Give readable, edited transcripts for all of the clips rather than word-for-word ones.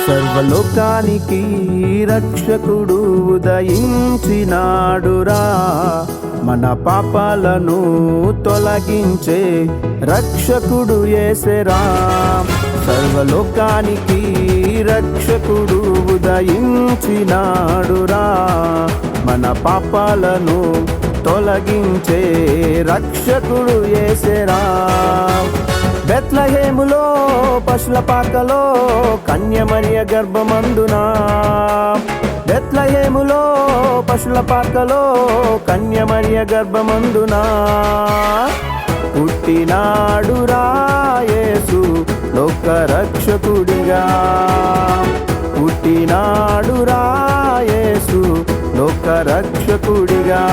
సర్వలోకానికి రక్షకుడు ఉదయించినాడురా, మన పాపాలను తొలగించే రక్షకుడు యేసెరా. సర్వలోకానికి రక్షకుడు ఉదయించినాడురా, మన పాపాలను తొలగించే రక్షకుడు యేసెరా. బెత్లెహేములో పశుల పాకలో కన్యమరియ గర్భమందునా, బెత్లెహేములో పశుల పాకలో కన్యమరియ గర్భమందునా పుట్టినాడురా యేసు లోక రక్షకుడిగా. పుట్టినాడురా యేసు లోక రక్షకుడిగా.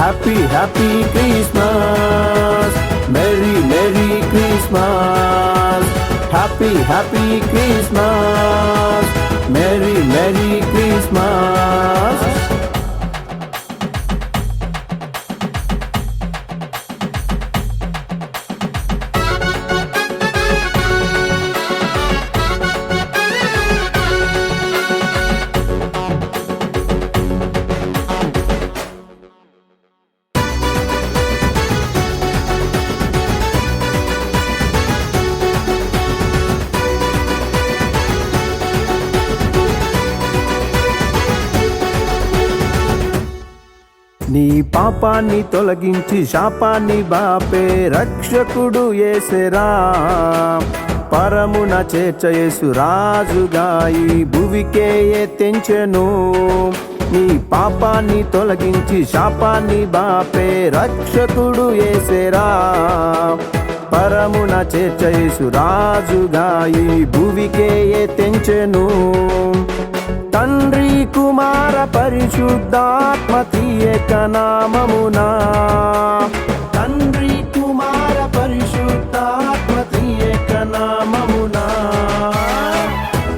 Happy happy Christmas, merry merry Christmas. Happy happy Christmas, merry merry Christmas. నీ పాపాన్ని తొలగించి శాపాన్ని బాపే రక్షకుడు యేసెరా. పరమున చేర్చ యేసు రాజుగా ఈ భువికే తెంచెను. నీ పాపాన్ని తొలగించి శాపాన్ని బాపే రక్షకుడు యేసెరా. పరమున చేర్చ యేసు రాజుగా ఈ భువికే తెంచెను. తండ్రి కుమార పరిశుద్ధాత్మ త్రియేక నామమునా, తండ్రి కుమార పరిశుద్ధాత్మ త్రియేక నామమునా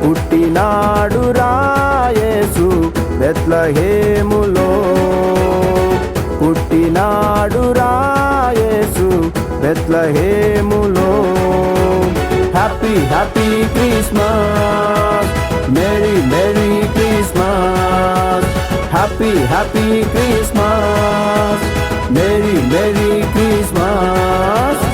పుట్టినాడురా యేసు బెత్లెహేములో. పుట్టినాడురా యేసు బెత్లెహేములో. Happy happy Christmas, merry merry Christmas. Happy happy Christmas, merry merry Christmas.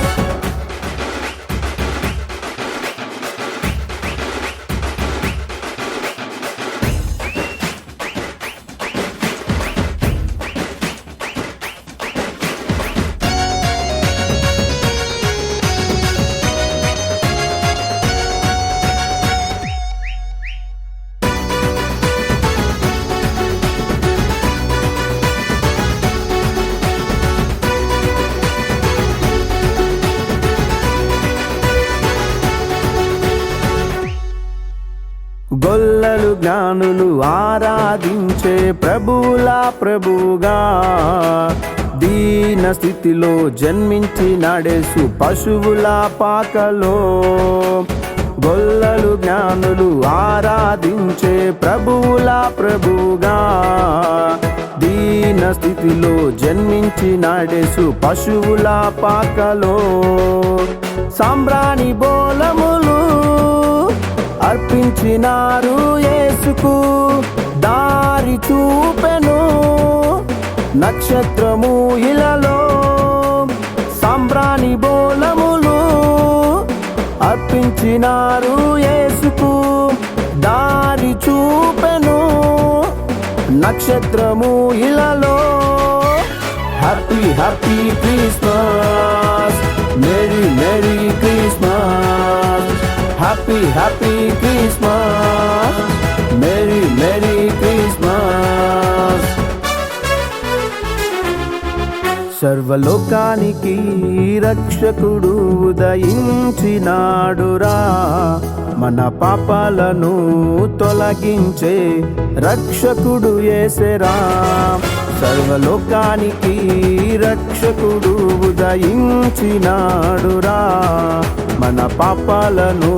గొల్లలు జ్ఞానులు ఆరాధించే ప్రభువులా ప్రభుగా, దీన స్థితిలో జన్మించి నడేసు పశువుల పాకలో. గొల్లలు జ్ఞానులు ఆరాధించే ప్రభువులా ప్రభుగా, దీన స్థితిలో జన్మించి నడేసు పశువుల పాకలో. సాంబ్రాణి బోలములు అర్పించినారు యేసుకు, దారి చూపెను నక్షత్రము ఇలలో. సాంబ్రాణి బోలములు అర్పించినారు యేసుకు, దారి చూపెను నక్షత్రము ఇలలో. Happy happy Christmas, merry merry Christmas. Happy happy Christmas, merry merry Christmas. సర్వలోకానికి రక్షకుడు ఉదయించినాడురా, మన పాపాలను తొలగించే రక్షకుడు యేసెరా. సర్వలోకానికి రక్షకుడు ఉదయించినాడురా, మన పాపాలను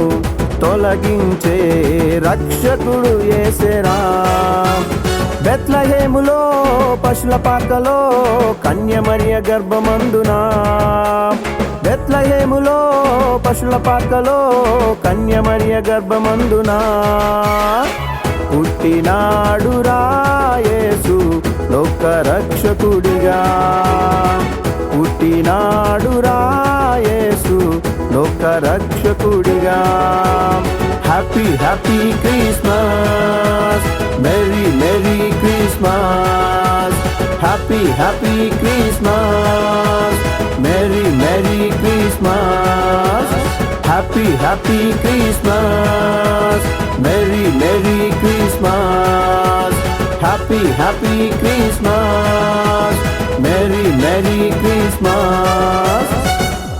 తొలగించే రక్షకుడు యేసెరా. బెత్లెహేములో పశుల పాకలో కన్యమరియ గర్భమందునా, బెత్లెహేములో పశుల పాకలో కన్యమరియ గర్భమందున పుట్టినాడురా యేసు లోక రక్షకుడిగా. పుట్టినాడురా యేసు లోక రక్షకుడిగా. Happy happy Christmas, merry merry Christmas. Happy happy Christmas, merry merry Christmas. Happy happy Christmas, merry merry Christmas. Happy happy Christmas, merry merry Christmas.